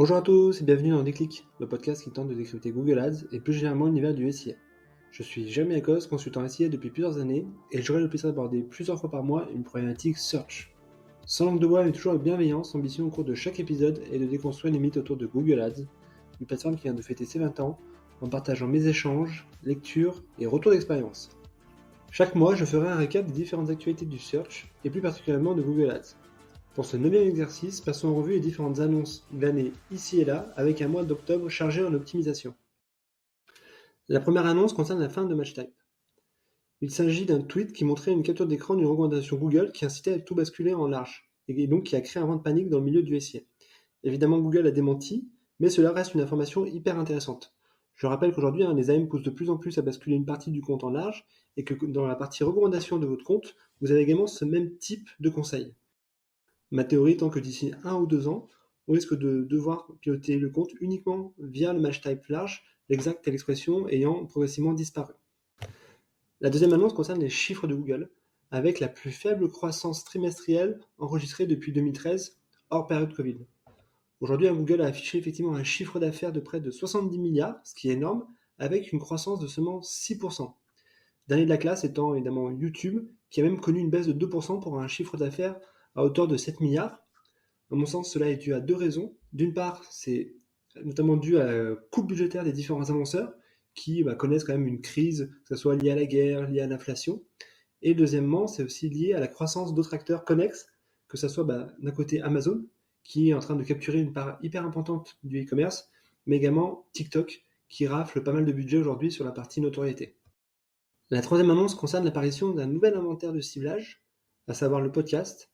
Bonjour à tous et bienvenue dans Déclic, le podcast qui tente de décrypter Google Ads et plus généralement l'univers du SIA. Je suis Jérémy Akos, consultant SIA depuis plusieurs années et j'aurai le plaisir d'aborder plusieurs fois par mois une problématique search. Sans langue de bois mais toujours avec bienveillance, l'ambition au cours de chaque épisode est de déconstruire les mythes autour de Google Ads, une plateforme qui vient de fêter ses 20 ans en partageant mes échanges, lectures et retours d'expérience. Chaque mois, je ferai un récap des différentes actualités du search et plus particulièrement de Google Ads. Pour ce 9e exercice, passons en revue les différentes annonces glanées ici et là avec un mois d'octobre chargé en optimisation. La première annonce concerne la fin de MatchType. Il s'agit d'un tweet qui montrait une capture d'écran d'une recommandation Google qui incitait à tout basculer en large et donc qui a créé un vent de panique dans le milieu du SIA. Évidemment, Google a démenti, mais cela reste une information hyper intéressante. Je rappelle qu'aujourd'hui, les AM poussent de plus en plus à basculer une partie du compte en large et que dans la partie recommandation de votre compte, vous avez également ce même type de conseil. Ma théorie étant que d'ici 1 ou 2 ans, on risque de devoir piloter le compte uniquement via le match type large, l'exact et l'expression ayant progressivement disparu. La deuxième annonce concerne les chiffres de Google, avec la plus faible croissance trimestrielle enregistrée depuis 2013, hors période Covid. Aujourd'hui, Google a affiché effectivement un chiffre d'affaires de près de 70 milliards, ce qui est énorme, avec une croissance de seulement 6%. Dernier de la classe étant évidemment YouTube, qui a même connu une baisse de 2% pour un chiffre d'affaires à hauteur de 7 milliards. À mon sens, cela est dû à deux raisons. D'une part, c'est notamment dû à la coupe budgétaire des différents annonceurs qui connaissent quand même une crise, que ce soit liée à la guerre, liée à l'inflation. Et deuxièmement, c'est aussi lié à la croissance d'autres acteurs connexes, que ce soit d'un côté Amazon, qui est en train de capturer une part hyper importante du e-commerce, mais également TikTok, qui rafle pas mal de budget aujourd'hui sur la partie notoriété. La troisième annonce concerne l'apparition d'un nouvel inventaire de ciblage, à savoir le podcast.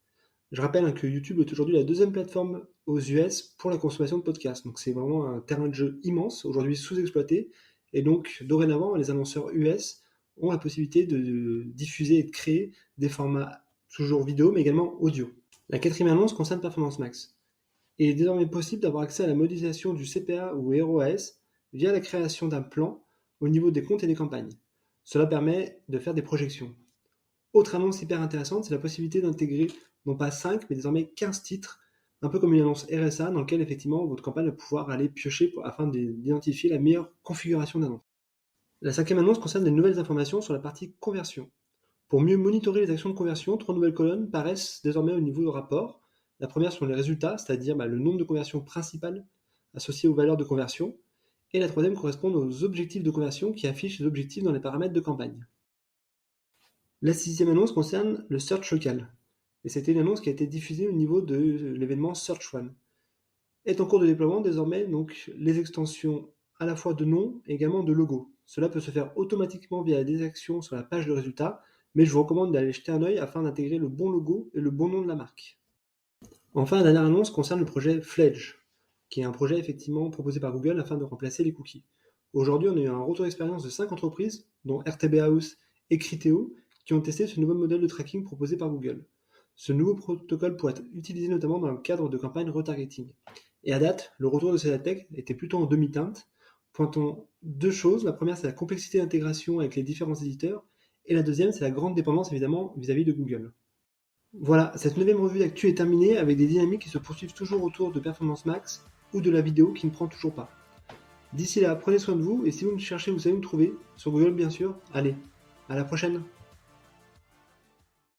Je rappelle que YouTube est aujourd'hui la deuxième plateforme aux US pour la consommation de podcasts. Donc c'est vraiment un terrain de jeu immense, aujourd'hui sous-exploité. Et donc dorénavant, les annonceurs US ont la possibilité de diffuser et de créer des formats toujours vidéo, mais également audio. La quatrième annonce concerne Performance Max. Il est désormais possible d'avoir accès à la modélisation du CPA ou ROAS via la création d'un plan au niveau des comptes et des campagnes. Cela permet de faire des projections. Autre annonce hyper intéressante, c'est la possibilité d'intégrer non pas 5, mais désormais 15 titres, un peu comme une annonce RSA dans laquelle effectivement votre campagne va pouvoir aller piocher afin d'identifier la meilleure configuration d'annonce. La cinquième annonce concerne des nouvelles informations sur la partie conversion. Pour mieux monitorer les actions de conversion, 3 nouvelles colonnes paraissent désormais au niveau de rapport. La première sont les résultats, c'est-à-dire le nombre de conversions principales associées aux valeurs de conversion. Et la troisième correspond aux objectifs de conversion qui affichent les objectifs dans les paramètres de campagne. La sixième annonce concerne le search local. Et c'était une annonce qui a été diffusée au niveau de l'événement Search One. Est en cours de déploiement désormais donc les extensions à la fois de nom et également de logo. Cela peut se faire automatiquement via des actions sur la page de résultats, mais je vous recommande d'aller jeter un œil afin d'intégrer le bon logo et le bon nom de la marque. Enfin, la dernière annonce concerne le projet Fledge, qui est un projet effectivement proposé par Google afin de remplacer les cookies. Aujourd'hui, on a eu un retour d'expérience de 5 entreprises, dont RTB House et Criteo, qui ont testé ce nouveau modèle de tracking proposé par Google. Ce nouveau protocole pourrait être utilisé notamment dans le cadre de campagnes retargeting. Et à date, le retour de cette tech était plutôt en demi-teinte. Pointons deux choses. La première, c'est la complexité d'intégration avec les différents éditeurs. Et la deuxième, c'est la grande dépendance évidemment vis-à-vis de Google. Voilà, cette 9e revue d'actu est terminée avec des dynamiques qui se poursuivent toujours autour de Performance Max ou de la vidéo qui ne prend toujours pas. D'ici là, prenez soin de vous et si vous me cherchez, vous savez me trouver, sur Google bien sûr. Allez, à la prochaine!